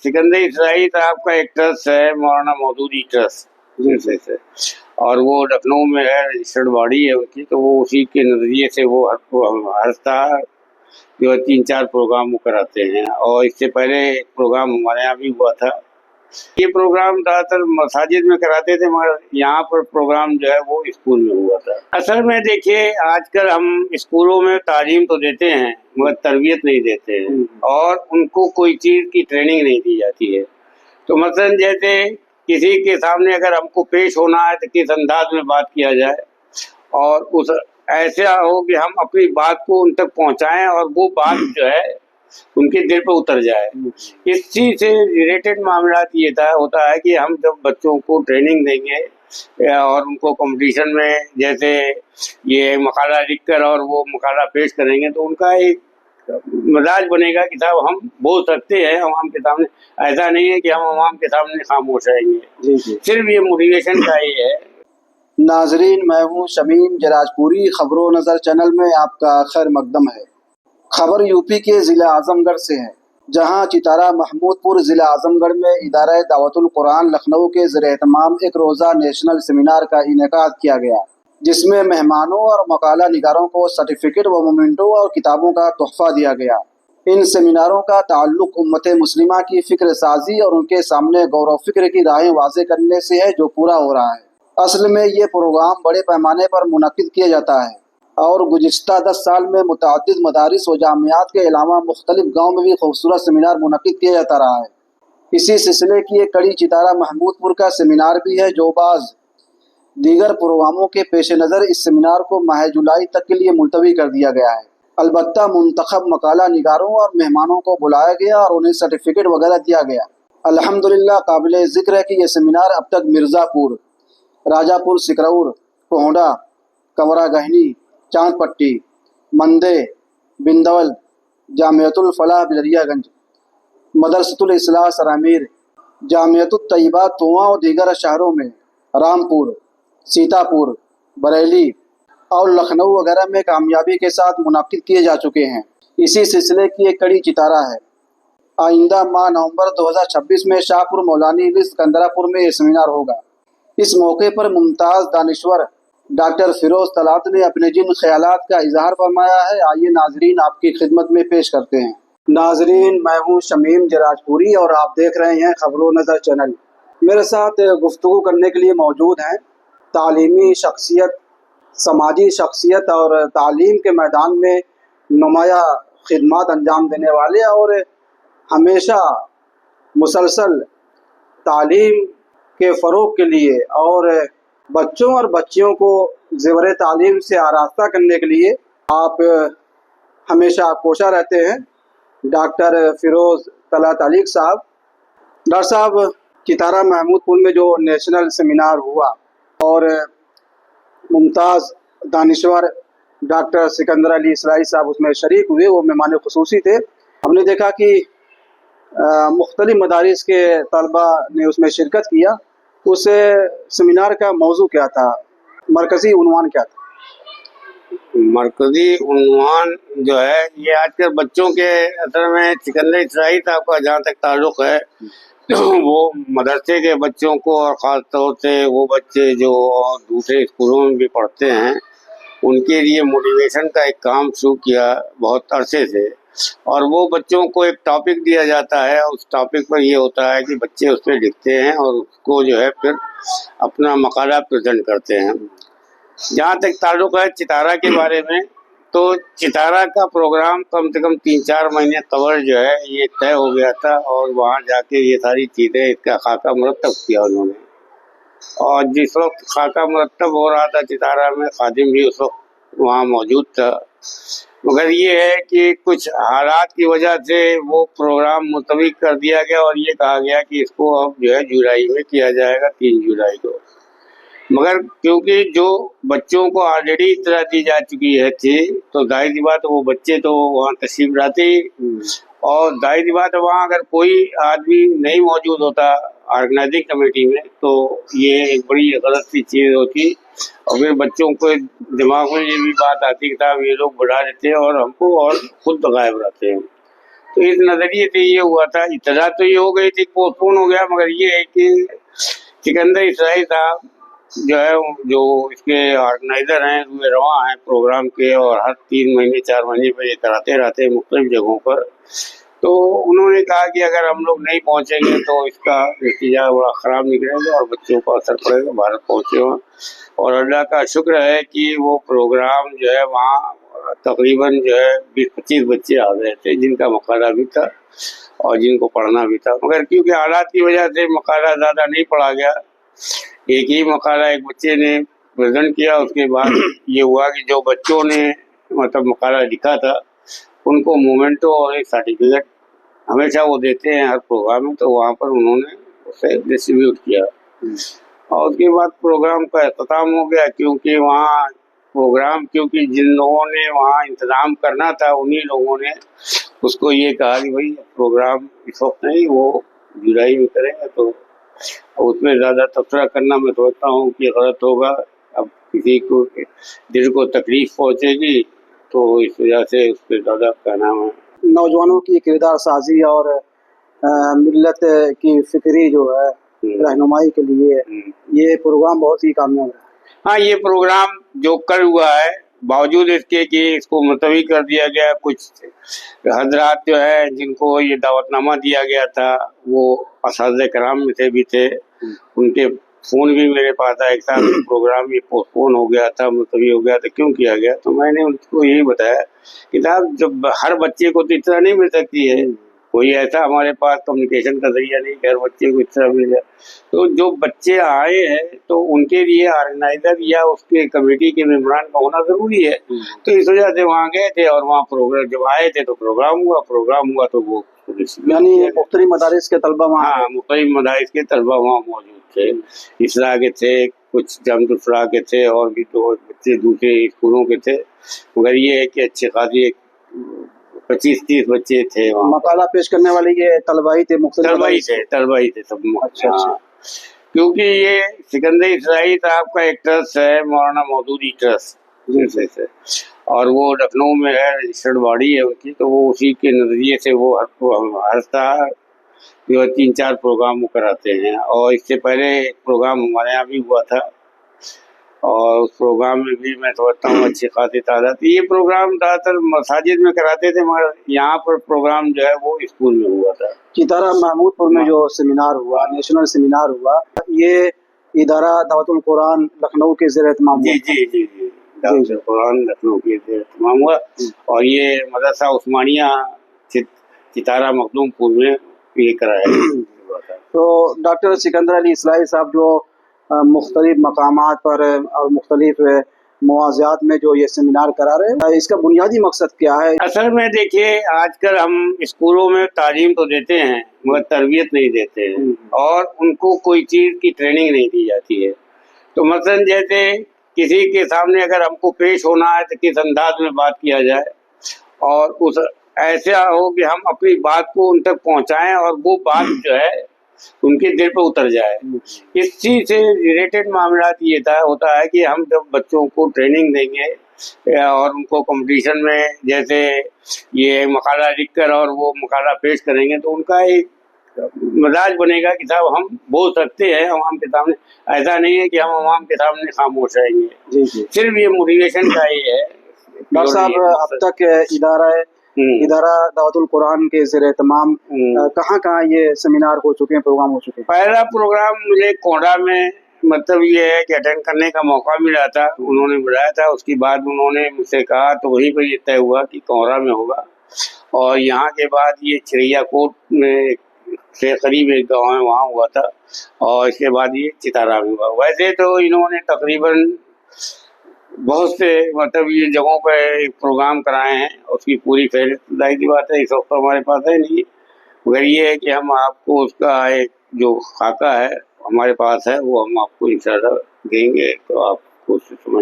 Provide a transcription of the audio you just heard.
सिकंदर इसराई साहब का एक ट्रस्ट है, मौलाना मौदूदी ट्रस्ट, से और वो लखनऊ में है, रजिस्टर्ड बॉडी है उनकी, तो वो उसी के नज़रिए से वो हर साल जो 3-4 प्रोग्राम वो कराते हैं। और इससे पहले एक प्रोग्राम हमारे यहाँ भी हुआ था। ये प्रोग्राम ज़्यादातर मसाजिद में कराते थे, मगर यहाँ पर प्रोग्राम जो है वो स्कूल में हुआ था। असल में देखिए, आजकल हम स्कूलों में तालीम तो देते हैं मगर तरबियत नहीं देते हैं, और उनको कोई चीज़ की ट्रेनिंग नहीं दी जाती है। तो मसलन जैसे किसी के सामने अगर हमको पेश होना है तो किस अंदाज में बात किया जाए, और उस ऐसा हो कि हम अपनी बात को उन तक पहुंचाएं और वो बात जो है उनके दिल पर उतर जाए। इस चीज़ से रिलेटेड मामला ये होता है कि हम जब बच्चों को ट्रेनिंग देंगे और उनको कंपटीशन में जैसे ये मकाला लिख कर और वो मकाला पेश करेंगे, तो उनका एक मिजाज बनेगा कि साहब हम बोल सकते हैं अवाम के सामने, ऐसा नहीं है कि हम अवाम के सामने खामोश रहेंगे। सिर्फ ये मोटिवेशन का ही है। नाजरीन, मैं हूँ शमीम जराजपुरी। खबरों नज़र चैनल में आपका खैर मकदम है। खबर यूपी के ज़िला आजमगढ़ से है, जहाँ चितारा महमूदपुर ज़िला आजमगढ़ में इदारा दावतुल कुरान लखनऊ के ज़ेर-ए-एहतमाम एक रोज़ा नेशनल सेमिनार का इनेकाद किया गया, जिसमें मेहमानों और मकाला निगारों को सर्टिफिकेट व मोमेंटो और किताबों का तोहफा दिया गया। इन सेमिनारों का ताल्लुक उम्मत मुस्लिमा की फ़िक्र साजी और उनके सामने गौर फ़िक्र की राहें वाज़े करने से है, जो पूरा हो रहा है। असल में ये प्रोग्राम बड़े पैमाने पर मुनक़िद किया जाता है और गुज़िश्ता 10 साल में मुतअद्दिद मदारिस व जामियात के अलावा मुख्तलिफ गाँव में भी खूबसूरत सेमिनार मुनक़िद किया जाता रहा है। इसी सिलसिले की एक कड़ी चितारा महमूदपुर का सेमिनार भी है, जो बाज़ दीगर प्रोग्रामों के पेश नज़र इस सेमिनार को माह जुलाई तक के लिए मुलतवी कर दिया गया है। अलबत्ता मुंतखब मकाला निगारों और मेहमानों को बुलाया गया और उन्हें सर्टिफिकेट वगैरह दिया गया। अल्हम्दुलिल्लाह, काबिल ज़िक्र है कि यह सेमिनार अब तक मिर्ज़ापुर, राजापुर सिकरौर, कोहड़ा, कवरा गहनी, चांदपट्टी, मंदे, बिंदवल, जामियतुल फलाह बिलरियागंज, मदरसतुल इस्लाह सरामीर, जामियतुत तय्यबा तोआ और दीगर शहरों में, रामपुर, सीतापुर, बरेली और लखनऊ वगैरह में कामयाबी के साथ मुनक़िद किए जा चुके हैं। इसी सिलसिले की एक कड़ी चितारा है। आइंदा माह नवंबर 2026 में शाहपुर मौलानी सिकंदरापुर में ये सेमिनार होगा। इस मौके पर मुमताज़ दानिश्वर डॉक्टर फिरोज़ तलात ने अपने जिन ख्यालात का इजहार फरमाया है, आइए नाजरीन आपकी खिदमत में पेश करते हैं। नाजरीन, मैं हूँ शमीम जराजपुरी और आप देख रहे हैं खबरों नज़र चैनल। मेरे साथ गुफ्तगू करने के लिए मौजूद हैं तालीमी शख्सियत, समाजी शख्सियत और तालीम के मैदान में नुमाया खिदमात अंजाम देने वाले और हमेशा मुसलसल तालीम के फ़रोग़ के लिए और बच्चों और बच्चियों को ज़ेवर तालीम से आरास्ता करने के लिए आप हमेशा कोशा रहते हैं, डॉक्टर फिरोज़ तलात अली साहब। डॉक्टर साहब, चितारा महमूदपुर में जो नेशनल सेमिनार हुआ और मुमताज़ दानिश्वर डॉक्टर सिकंदर अली इसराई साहब उसमें शरीक हुए, वो मेहमान ख़ुसूसी थे। हमने देखा कि मुख्तलिफ मदारिस के तलबा ने उसमें शिरकत किया। उस सेमिनार का मौजू क्या था, मरकज़ी उन्वान क्या था? मरकज़ी उन्वान जो है ये आजकल बच्चों के असल में सिकंदर इसराई साहब का जहाँ तक ताल्लुक़ है, वो मदरसे के बच्चों को और ख़ास तौर से वो बच्चे जो दूसरे स्कूलों में भी पढ़ते हैं, उनके लिए मोटिवेशन का एक काम शुरू किया बहुत अरसे से। और वो बच्चों को एक टॉपिक दिया जाता है, उस टॉपिक पर ये होता है कि बच्चे उस पर लिखते हैं और उसको जो है फिर अपना मकाला प्रेजेंट करते हैं। जहाँ तक ताल्लुक़ है चितारा के बारे में, तो चितारा का प्रोग्राम कम से कम 3-4 महीने कवर जो है ये तय हो गया था, और वहाँ जाके ये सारी चीज़ें इसका खाका मुरतब किया उन्होंने। और जिस वक्त खाका मुरतब हो रहा था चितारा में, खादिम भी उस वक्त वहाँ मौजूद था, मगर ये है कि कुछ हालात की वजह से वो प्रोग्राम मुलतवी कर दिया गया और ये कहा गया कि इसको अब जो है जुलाई में किया जाएगा, 3 जुलाई को। मगर क्योंकि जो बच्चों को ऑलरेडी इत्तला दी जा चुकी है थी, तो जाहिर सी बात वो बच्चे तो वहाँ तशरीफ लाते ही, और जाहिर सी बात वहाँ अगर कोई आदमी नहीं मौजूद होता ऑर्गेनाइजिंग कमेटी में, तो ये एक बड़ी गलत सी चीज़ होती और फिर बच्चों को दिमाग में ये भी बात आती कि साहब ये लोग बढ़ा देते हैं और हमको और खुद गायब रहते हैं। तो इस नजरिए से ये हुआ था, इत्तला तो ये हो गई थी, पोस्टपोन हो गया, मगर ये है कि सिकंदर इसराइल साहब जो है, जो इसके ऑर्गेनाइजर हैं, हुए रवा हैं प्रोग्राम के, और हर 3 महीने 4 महीने पर ये कराते रहते हैं मुख्तलिफ जगहों पर। तो उन्होंने कहा कि अगर हम लोग नहीं पहुंचेंगे तो इसका नतीजा बड़ा ख़राब निकलेगा और बच्चों को असर पड़ेगा, भारत पहुंचे वहाँ। और अल्लाह का शुक्र है कि वो प्रोग्राम जो है वहाँ तकरीबन जो है 20-25 बच्चे आ गए थे जिनका मकाला भी था और जिनको पढ़ना भी था, मगर क्योंकि हालात की वजह से मकाला ज़्यादा नहीं पढ़ा गया। एक ही मकाला एक बच्चे ने प्रेजेंट किया। उसके बाद ये हुआ कि जो बच्चों ने मतलब मकाला लिखा था उनको मोमेंटो और एक सर्टिफिकेट हमेशा वो देते हैं हर प्रोग्राम में, तो वहाँ पर उन्होंने उसे डिस्ट्रीब्यूट किया। और उसके बाद प्रोग्राम का अख्ताम हो गया, क्योंकि वहाँ प्रोग्राम, क्योंकि जिन लोगों ने वहाँ इंतज़ाम करना था उन्हीं लोगों ने उसको ये कहा कि भाई प्रोग्राम इस वक्त नहीं, वो जुलाई में करेंगे, तो उसमें ज़्यादा तबसरा करना मैं सोचता हूँ कि गलत होगा। अब किसी को दिल को तकलीफ पहुँचेगी तो इस वजह से उस पर ज़्यादा कहना है। नौजवानों की किरदार साजी और मिल्लत की फिक्री जो है रहनुमाई के लिए ये प्रोग्राम बहुत ही कामयाब है। हाँ, ये प्रोग्राम जो कल हुआ है, बावजूद इसके कि इसको मुलतवी कर दिया गया, कुछ हजरात जो है जिनको ये दावतनामा दिया गया था वो असातिज़े कराम में से भी थे, उनके फ़ोन भी मेरे पास आए, एक साथ प्रोग्राम ये पोस्टपोन हो गया था, मुलतवी हो गया था, क्यों किया गया? तो मैंने उनको यही बताया कि साहब जब हर बच्चे को तो इतना नहीं मिल सकती है, कोई ऐसा हमारे पास कम्युनिकेशन का जरिया नहीं कि हर बच्चे को इस तरह मिल जाए। तो जो बच्चे आए हैं तो उनके लिए ऑर्गेनाइजर या उसके कमेटी के मेम्बरान का होना जरूरी है। तो इस वजह से वहाँ गए थे और वहाँ प्रोग्राम जब आए थे तो प्रोग्राम हुआ तो वो यानी मुख्तलिफ मदारिस के तलबा वहाँ, हाँ, मुख्तलिफ मदारिस के तलबा वहाँ मौजूद थे। इसरा के थे, कुछ जमदुलफरा के थे और भी तो बच्चे दूसरे स्कूलों के थे, मगर ये है कि अच्छे खासी 25-30 बच्चे थे वहाँ। मकाला पेश करने वाले ये तलबाई थे, तलबाई थे सब। अच्छा। क्योंकि ये सिकंदर इसराइल साहब का एक ट्रस्ट है, मौलाना मौदूदी ट्रस्ट से, और वो लखनऊ में है, रजिस्टर्ड बॉडी है उनकी, तो वो उसी के नज़रिए से वो हर साल 3-4 प्रोग्राम वो कराते हैं। और इससे पहले एक प्रोग्राम हमारे यहाँ भी हुआ था और उस प्रोग्राम में भी मैं समझता हूँ अच्छी खासी तादाद। ये प्रोग्राम ज़्यादातर मसाजिद में कराते थे, मगर यहाँ पर प्रोग्राम जो है वो स्कूल में हुआ था। चितारा महमूदपुर में जो सेमिनार हुआ, नेशनल सेमिनार हुआ, ये इदारा दावतुल कुरान लखनऊ के ज़ेर एहतमाम हुआ। जी दावतुल कुरान लखनऊ के ज़ेर एहतमाम हुआ। और ये मदरसा उस्मानिया चितारा मखदूमपुर में ये कराया। तो डॉक्टर सिकंदर अली इसराइल साहब जो मुख्तलिफ मकामात पर और मुख्तलिफ मवाज़ियात में जो ये सेमिनार करा रहे हैं, इसका बुनियादी मकसद क्या है? असल में देखिए, आजकल हम स्कूलों में तालीम तो देते हैं मगर तरबियत नहीं देते हैं और उनको कोई चीज़ की ट्रेनिंग नहीं दी जाती है। तो मसलन जैसे किसी के सामने अगर हमको पेश होना है तो किस अंदाज में बात किया जाए और उस ऐसा हो कि हम अपनी बात को उन तक पहुँचाएँ और वो बात जो है उनके दिल पर उतर जाए। इस चीज़ से रिलेटेड मामला ये होता है कि हम जब बच्चों को ट्रेनिंग देंगे और उनको कंपटीशन में जैसे ये मकाला लिखकर और वो मकाला पेश करेंगे तो उनका एक मिजाज बनेगा कि साहब हम बोल सकते हैं अवाम के सामने, ऐसा नहीं है कि हम अवाम के सामने खामोश रहेंगे। सिर्फ ये मोटिवेशन का ये है। डॉक्टर साहब, अब तक इदारा दावतुल कुरान के ज़ेर एहतमाम कहाँ ये सेमिनार हो चुके हैं, प्रोग्राम हो चुके हैं? पहला प्रोग्राम मुझे कोंडा में मतलब ये है कि अटेंड करने का मौका मिला था, उन्होंने बुलाया था। उसके बाद उन्होंने मुझसे कहा तो वहीं पर ये तय हुआ कि कोंडा में होगा। और यहाँ के बाद ये चिड़ैया कोट में से करीब एक गाँव है वहाँ हुआ था और इसके बाद ये चितारा में हुआ। वैसे तो इन्होंने तकरीबन बहुत से मतलब ये जगहों पर प्रोग्राम कराए हैं, उसकी पूरी फहरिस्त ज़ाहिर सी बात है इस वक्त हमारे पास है नहीं, मगर ये है कि हम आपको उसका एक जो खाका है हमारे पास है वो हम आपको इंशाल्लाह देंगे, तो आपको उससे समझना